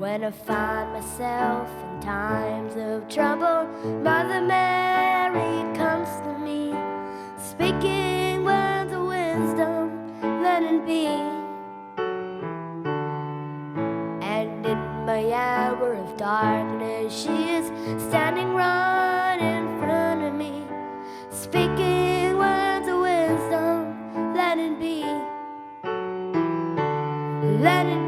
When I find myself in times of trouble, Mother Mary comes to me, speaking words of wisdom, let it be. And in my hour of darkness, she is standing right in front of me, speaking words of wisdom, let it be. Let it be.